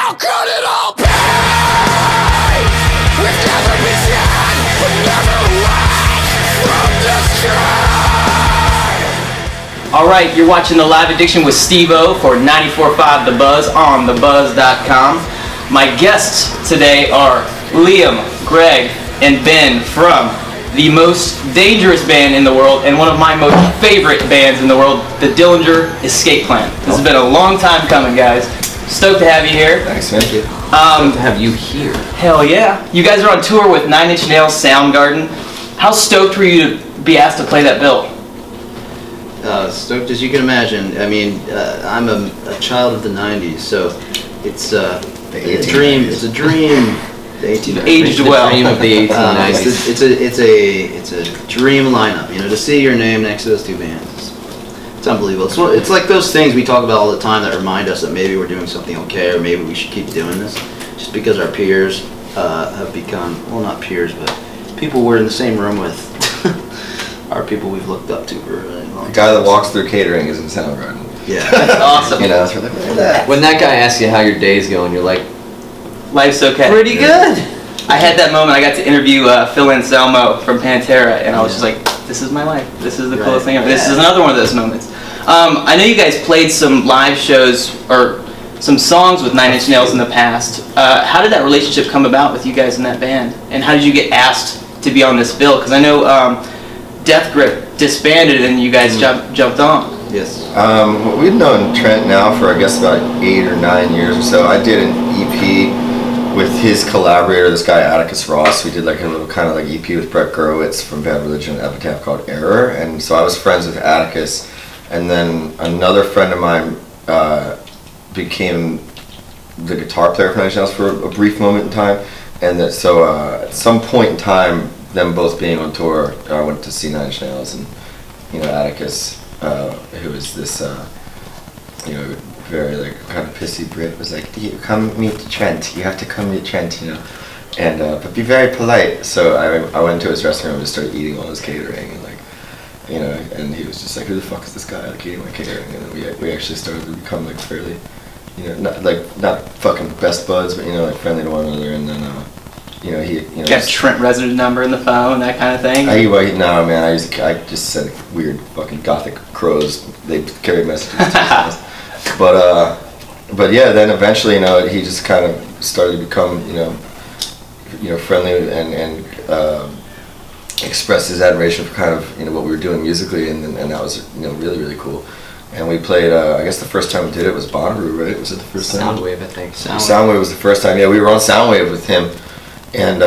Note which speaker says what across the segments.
Speaker 1: How could it all be? We've never been seen, but never awake from destroy.
Speaker 2: Alright, you're watching The Live Addiction with Steve-O for 94.5 The Buzz on thebuzz.com. My guests today are Liam, Greg, and Ben from the most dangerous band in the world and one of my most favorite bands in the world, the Dillinger Escape Plan. This has been a long time coming, guys. Stoked to have you here.
Speaker 3: Thanks, man. Stoked to have you here.
Speaker 2: Hell yeah. You guys are on tour with 9 Inch Nails, Soundgarden. How stoked were you to be asked to play that bill?
Speaker 4: Stoked as you can imagine. I mean, I'm a child of the 90s, so it's a dream. It's a dream. The 1890s.
Speaker 2: Aged well.
Speaker 3: Dream of the 1890s.
Speaker 4: It's a dream lineup. You know, to see your name next to those two bands, it's unbelievable. It's like those things we talk about all the time that remind us that maybe we're doing something okay, or maybe we should keep doing this, just because our peers have become, well, not peers, but people we're in the same room with are people we've looked up to for a really long time.
Speaker 3: The guy that walks through catering is in Soundgarden.
Speaker 4: Yeah.
Speaker 2: That's awesome.
Speaker 3: You know, it's really like that.
Speaker 5: When that guy asks you how your day's going, you're like,
Speaker 2: life's okay.
Speaker 5: pretty good.
Speaker 2: I had that moment. I got to interview Phil Anselmo from Pantera, and I was just like, this is my life. This is the coolest thing ever. This is another one of those moments. I know you guys played some live shows or some songs with 9 Inch Nails in the past. How did that relationship come about with you guys in that band? And how did you get asked to be on this bill? Because I know Death Grip disbanded and you guys jumped on.
Speaker 4: Yes.
Speaker 3: We've known Trent now for, I guess, about 8 or 9 years or so. I did an EP with his collaborator, this guy Atticus Ross. We did like a little kind of like EP with Brett Gurewitz from Bad Religion and Epitaph called Error. And so I was friends with Atticus. And then another friend of mine became the guitar player for 9 Inch Nails for a brief moment in time. And that, so at some point in time, them both being on tour, I went to see 9 Inch Nails, and you know, Atticus, who is this you know, very like kind of pissy Brit, was like, you come meet Trent, you have to come meet Trent, you know, and but be very polite. So I went to his restaurant and started eating all his catering, and like, you know, and he was just like, who the fuck is this guy like eating my catering? And then we actually started to become like fairly, you know, not fucking best buds, but you know, like friendly to one another. And then you know, he, you know,
Speaker 2: Got Trent Reznor's number in the phone, that kind of thing.
Speaker 3: No, man, I just said weird fucking gothic crows. They carry messages to us. But yeah, then eventually, you know, he just kind of started to become, you know, friendly and express his admiration for kind of, you know, what we were doing musically, and that was, you know, really, really cool. And we played, I guess the first time we did it was Bonnaroo, right? Was it the first time?
Speaker 5: Soundwave, I think.
Speaker 3: Soundwave was the first time. Yeah, we were on Soundwave with him, and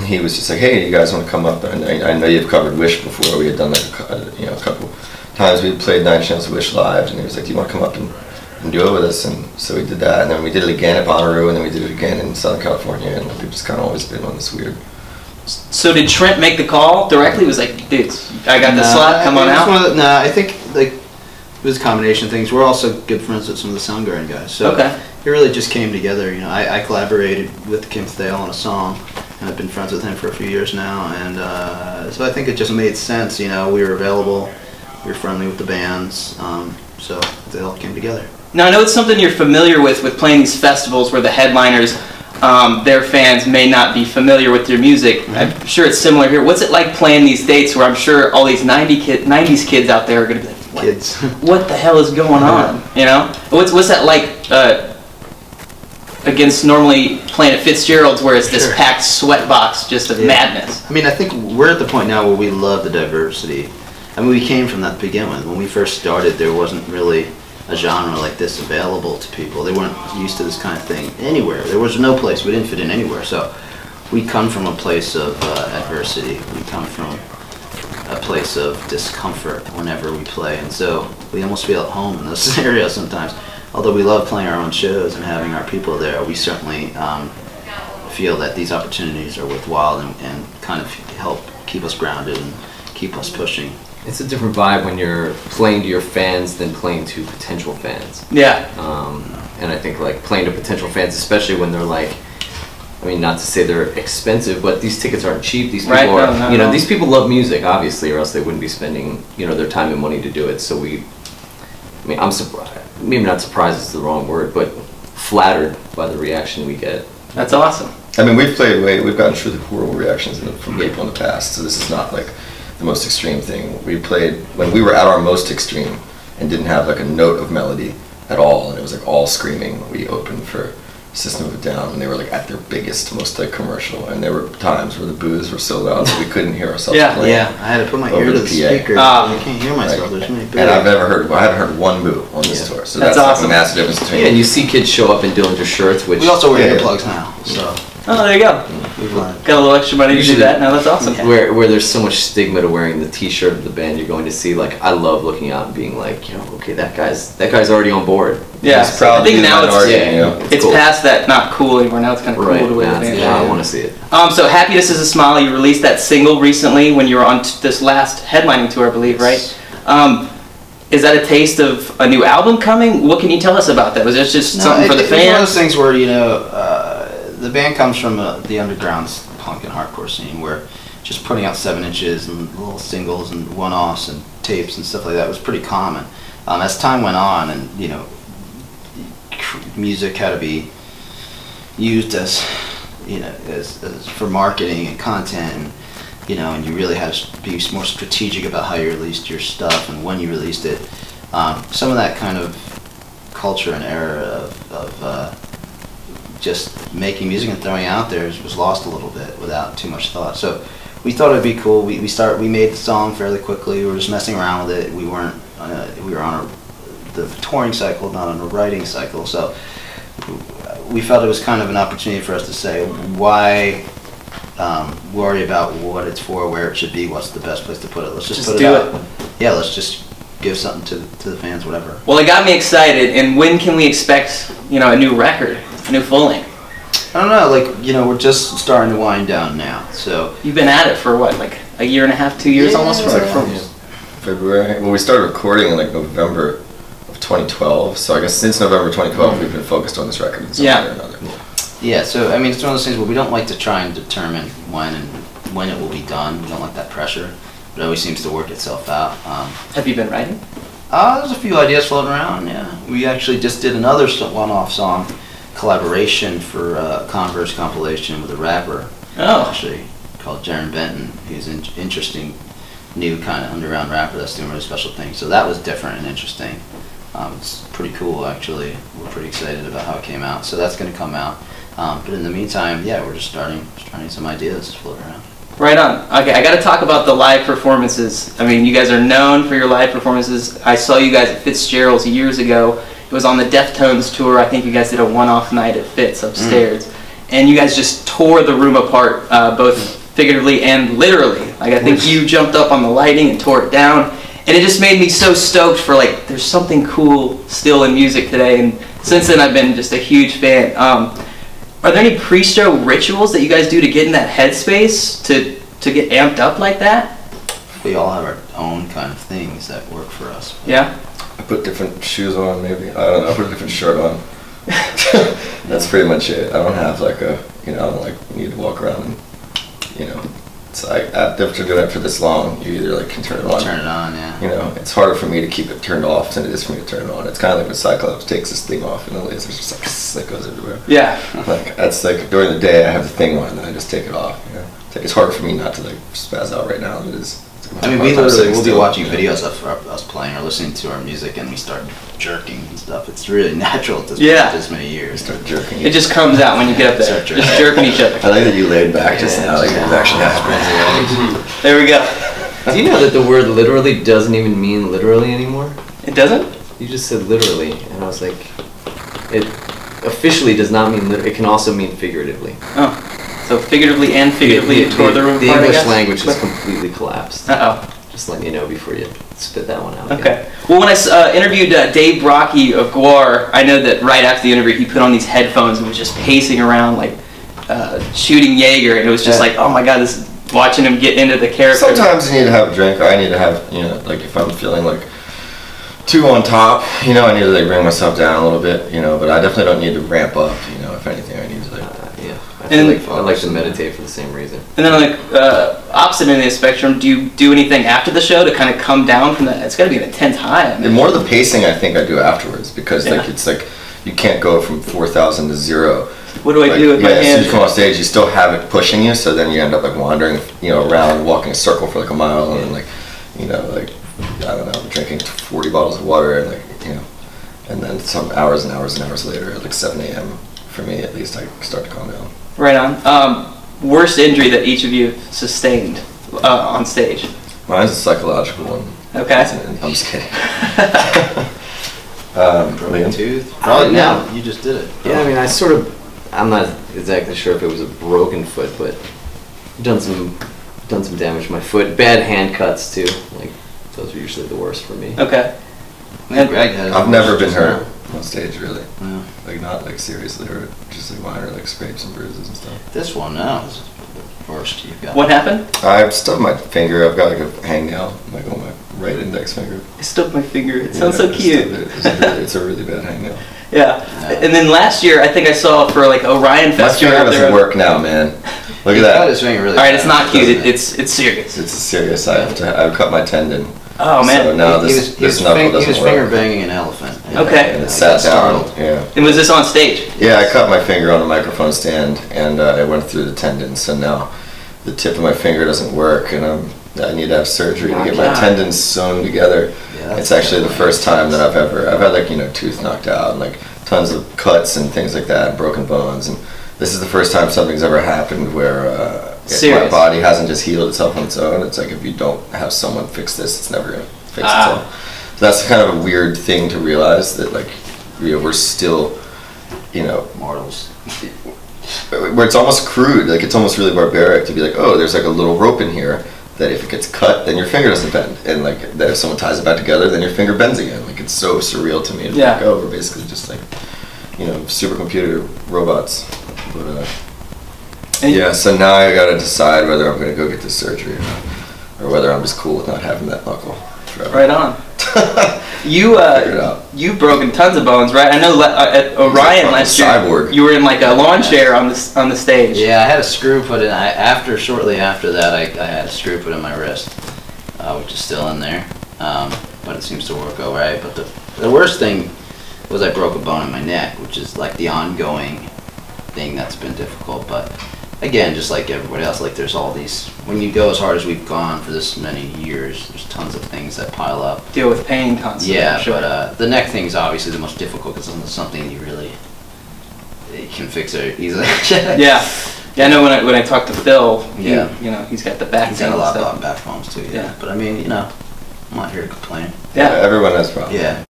Speaker 3: he was just like, hey, you guys want to come up? And I know you've covered Wish before. We had done like you know, a couple times we played 9 Inch Nails Wish live, and he was like, do you want to come up and do it with us? And so we did that, and then we did it again at Bonnaroo, and then we did it again in Southern California, and we've just kind of always been on this weird.
Speaker 2: So did Trent make the call directly? It was like, dude, I got the slot, come on out?
Speaker 4: I think like it was a combination of things. We're also good friends with some of the Soundgarden guys, so it really just came together. You know, I collaborated with Kim Thale on a song, and I've been friends with him for a few years now, and so I think it just made sense. You know, we were available, we were friendly with the bands, so it all came together.
Speaker 2: Now I know it's something you're familiar with playing these festivals where the headliners, their fans may not be familiar with your music. I'm sure it's similar here. What's it like playing these dates where I'm sure all these 90s kids out there are going to be like, what the hell is going on? You know? What's that like against normally playing at Fitzgerald's where it's this packed sweat box just of madness?
Speaker 4: I mean, I think we're at the point now where we love the diversity. I mean, we came from that to begin with. When we first started, there wasn't really a genre like this available to people. They weren't used to this kind of thing anywhere. There was no place. We didn't fit in anywhere. So we come from a place of adversity. We come from a place of discomfort whenever we play, and so we almost feel at home in those scenarios sometimes. Although we love playing our own shows and having our people there, we certainly feel that these opportunities are worthwhile and kind of help keep us grounded and keep us pushing.
Speaker 5: It's a different vibe when you're playing to your fans than playing to potential fans.
Speaker 2: Yeah.
Speaker 5: And I think like playing to potential fans, especially when they're like, I mean, not to say they're expensive, but these tickets aren't cheap. These people are, you know, these people love music, obviously, or else they wouldn't be spending, you know, their time and money to do it. So I mean, I'm surprised, maybe not surprised is the wrong word, but flattered by the reaction we get.
Speaker 2: That's awesome.
Speaker 3: I mean, we've gotten truly horrible reactions from people in the past, so this is not like the most extreme thing. We played when we were at our most extreme and didn't have like a note of melody at all, and it was like all screaming. We opened for System of a Down, and they were like at their biggest, most like commercial, and there were times where the boos were so loud that we couldn't hear ourselves playing.
Speaker 4: Yeah, I had to put my ear to the speaker. I can't hear myself. There's too many boos.
Speaker 3: And I haven't heard one boo on this tour, so that's
Speaker 2: awesome.
Speaker 3: Like a massive difference between.
Speaker 5: Yeah, and you see kids show up in Dillinger shirts, which
Speaker 4: we also wear earplugs now, so.
Speaker 2: Oh, there you go. Got a little extra money to do that. No, that's awesome.
Speaker 5: Where there's so much stigma to wearing the T-shirt of the band you're going to see. Like, I love looking out and being like, you know, okay, that guy's already on board.
Speaker 2: Yeah,
Speaker 3: proud
Speaker 2: I think now it's
Speaker 5: cool.
Speaker 2: past that not cool anymore. Now it's kind of cool to wear the band.
Speaker 5: Yeah, I want to see it.
Speaker 2: So Happiness is a Smile. You released that single recently when you were on this last headlining tour, I believe, right? Is that a taste of a new album coming? What can you tell us about that? Was it just something for the fans?
Speaker 4: It's one of those things where, you know, the band comes from the underground punk and hardcore scene where just putting out 7-inches and little singles and one-offs and tapes and stuff like that was pretty common. As time went on, and you know, music had to be used as, you know, as for marketing and content, and you know, and you really had to be more strategic about how you released your stuff and when you released it. Some of that kind of culture and era of just making music and throwing it out there was lost a little bit without too much thought. So we thought it'd be cool. We made the song fairly quickly. We were just messing around with it. We were on the touring cycle, not on a writing cycle. So we felt it was kind of an opportunity for us to say, why worry about what it's for, where it should be, what's the best place to put it. Let's just put it out. Yeah, let's just give something to the fans, whatever.
Speaker 2: Well, it got me excited. And when can we expect, you know, a new record? A new full length?
Speaker 4: I don't know, like, you know, we're just starting to wind down now, so.
Speaker 2: You've been at it for what, like a year and a half, 2 years almost?
Speaker 3: February. Well, we started recording in like November of 2012, so I guess since November 2012 we've been focused on this record in some way or another.
Speaker 4: Yeah, so I mean, it's one of those things where we don't like to try and determine when it will be done. We don't like that pressure. It always seems to work itself out.
Speaker 2: Have you been writing?
Speaker 4: There's a few ideas floating around, yeah. We actually just did another one-off song collaboration for a Converse compilation with a rapper, actually, called Jaron Benton. He's an interesting new kind of underground rapper that's doing really special things. So that was different and interesting. It's pretty cool, actually. We're pretty excited about how it came out. So that's going to come out. But in the meantime, yeah, we're just starting some ideas to float around.
Speaker 2: Right on. Okay, I got to talk about the live performances. I mean, you guys are known for your live performances. I saw you guys at Fitzgerald's years ago. It was on the Deftones tour. I think you guys did a one-off night at Fitz upstairs. And you guys just tore the room apart, both figuratively and literally. Like, I think you jumped up on the lighting and tore it down. And it just made me so stoked for, like, there's something cool still in music today. And since then, I've been just a huge fan. Are there any pre-show rituals that you guys do to get in that headspace, to get amped up like that?
Speaker 4: We all have our own kind of things that work for us.
Speaker 2: Yeah?
Speaker 3: I put different shoes on, maybe. I don't know. I put a different shirt on. That's pretty much it. I don't have like I don't like need to walk around and, you know. It's like after doing it for this long, you either like can turn it on.
Speaker 4: Turn it on, yeah.
Speaker 3: You know, it's harder for me to keep it turned off than it is for me to turn it on. It's kind of like when Cyclops takes this thing off and the laser just like goes everywhere.
Speaker 2: Yeah.
Speaker 3: Like that's like during the day I have the thing on and then I just take it off. You know? It's harder for me not to like spaz out right now than it is.
Speaker 4: I mean, we'll be watching videos of us playing or listening to our music and we start jerking and stuff. It's really natural at this many years.
Speaker 3: Start jerking.
Speaker 2: It just comes out when you get up there. Just jerking each other.
Speaker 3: I like that you laid back just now. Like it actually happened.
Speaker 2: There we go.
Speaker 5: Do you know that the word literally doesn't even mean literally anymore?
Speaker 2: It doesn't?
Speaker 5: You just said literally, and I was like, it officially does not mean literally. It can also mean figuratively.
Speaker 2: Oh. So figuratively and figuratively it tore the room apart,
Speaker 5: The English language has completely collapsed.
Speaker 2: Uh-oh.
Speaker 5: Just letting you know before you spit that one out.
Speaker 2: Okay. Again. Well, when I interviewed Dave Brocky of Gwar, I know that right after the interview he put on these headphones and was just pacing around like shooting Jaeger, and it was just like, oh my god, this is watching him get into the character.
Speaker 3: Sometimes you need to have a drink. I need to have, you know, like if I'm feeling like too on top, you know, I need to like bring myself down a little bit, you know, but I definitely don't need to ramp up, you know. If anything, I need to like
Speaker 5: I like to meditate for the same reason.
Speaker 2: And then on the opposite end of the spectrum, do you do anything after the show to kind of come down from that? It's got to be an intense high. I mean.
Speaker 3: And more of the pacing I think I do afterwards because like it's like you can't go from 4,000 to 0.
Speaker 2: What do I do with my
Speaker 3: As soon as
Speaker 2: hands?
Speaker 3: you come off stage, you still have it pushing you, so then you end up like wandering, around, walking a circle for like a mile, and like, I don't know, drinking 40 bottles of water, and like, and then some hours and hours and hours later, at like 7 a.m. for me at least, I start to calm down.
Speaker 2: Right on. Worst injury that each of you sustained on stage?
Speaker 3: Mine's a psychological one.
Speaker 2: Okay.
Speaker 3: I'm just kidding.
Speaker 4: Broken tooth? Probably
Speaker 5: no.
Speaker 4: You just did it.
Speaker 5: Yeah, I mean, I'm not exactly sure if it was a broken foot, but done some damage to my foot. Bad hand cuts too. Like those are usually the worst for me.
Speaker 2: Okay.
Speaker 4: And Greg has
Speaker 3: I've never been hurt on stage, really.
Speaker 4: Yeah.
Speaker 3: Like not like seriously hurt, just like minor like scrapes and bruises and stuff.
Speaker 4: This one now is the worst you've got.
Speaker 2: What happened?
Speaker 3: I've stubbed my finger. I've got like a hangnail, like on my right index finger.
Speaker 2: I stubbed my finger. It sounds so
Speaker 3: I
Speaker 2: cute.
Speaker 3: stubbed it. It's a really bad hangnail.
Speaker 2: Yeah. And then last year, I think I saw for like Orion
Speaker 3: My
Speaker 2: Fest.
Speaker 3: finger doesn't work now, man. Look at
Speaker 4: Cut
Speaker 3: that.
Speaker 4: his finger really
Speaker 2: All right, it's
Speaker 4: bad.
Speaker 2: not cute. It's serious.
Speaker 3: It's serious. I've cut my tendon.
Speaker 2: Oh man.
Speaker 3: So now
Speaker 4: He
Speaker 3: this
Speaker 4: was
Speaker 3: knuckle
Speaker 4: finger
Speaker 3: doesn't work.
Speaker 4: banging an elephant.
Speaker 2: Okay.
Speaker 3: And it
Speaker 4: I
Speaker 3: sat
Speaker 4: got
Speaker 3: down.
Speaker 4: startled.
Speaker 3: Yeah.
Speaker 2: And was this on stage?
Speaker 3: Yeah, I cut my finger on a microphone stand, and it went through the tendon. So now the tip of my finger doesn't work, and I need to have surgery to get my
Speaker 2: God.
Speaker 3: tendons sewn together.
Speaker 4: Yeah,
Speaker 3: It's actually the first time that I've had like tooth knocked out and like tons of cuts and things like that, and broken bones, and this is the first time something's ever happened where my
Speaker 2: Serious.
Speaker 3: body hasn't just healed itself on its own. It's like if you don't have someone fix this, it's never gonna fix itself. So that's kind of a weird thing to realize, that like we're still,
Speaker 4: Mortals.
Speaker 3: where it's almost crude, like it's almost really barbaric to be like, oh, there's like a little rope in here that if it gets cut, then your finger doesn't bend, and like that if someone ties it back together, then your finger bends again. Like it's so surreal to me. It's
Speaker 2: Yeah.
Speaker 3: like, oh, we're basically just like, supercomputer robots. But
Speaker 2: And-
Speaker 3: yeah, so now I gotta decide whether I'm gonna go get this surgery or not, or whether I'm just cool with not having that knuckle forever.
Speaker 2: Right on. You
Speaker 3: Figure it out.
Speaker 2: you've broken tons of bones, right? I know at Orion
Speaker 3: fucking
Speaker 2: last year,
Speaker 3: cyborg.
Speaker 2: you were in like a lawn chair on the stage.
Speaker 4: Yeah, I had a screw put in. Shortly after that, I had a screw put in my wrist, which is still in there. But it seems to work all right. But the worst thing was I broke a bone in my neck, which is like the ongoing thing that's been difficult. But again, just like everybody else, like there's all these, when you go as hard as we've gone for this many years, there's tons of things that pile up.
Speaker 2: Deal with pain constantly.
Speaker 4: Yeah,
Speaker 2: I'm sure.
Speaker 4: but the neck thing is obviously the most difficult because it's something you can fix it easily.
Speaker 2: Yeah. Yeah, I know when I talked to Phil,
Speaker 4: Yeah.
Speaker 2: he's got the back
Speaker 4: He's
Speaker 2: pain
Speaker 4: got a
Speaker 2: and
Speaker 4: lot
Speaker 2: stuff.
Speaker 4: of back bones too.
Speaker 2: Yeah.
Speaker 4: But I mean, I'm not here to complain.
Speaker 2: Yeah.
Speaker 3: Everyone has problems.
Speaker 4: Yeah.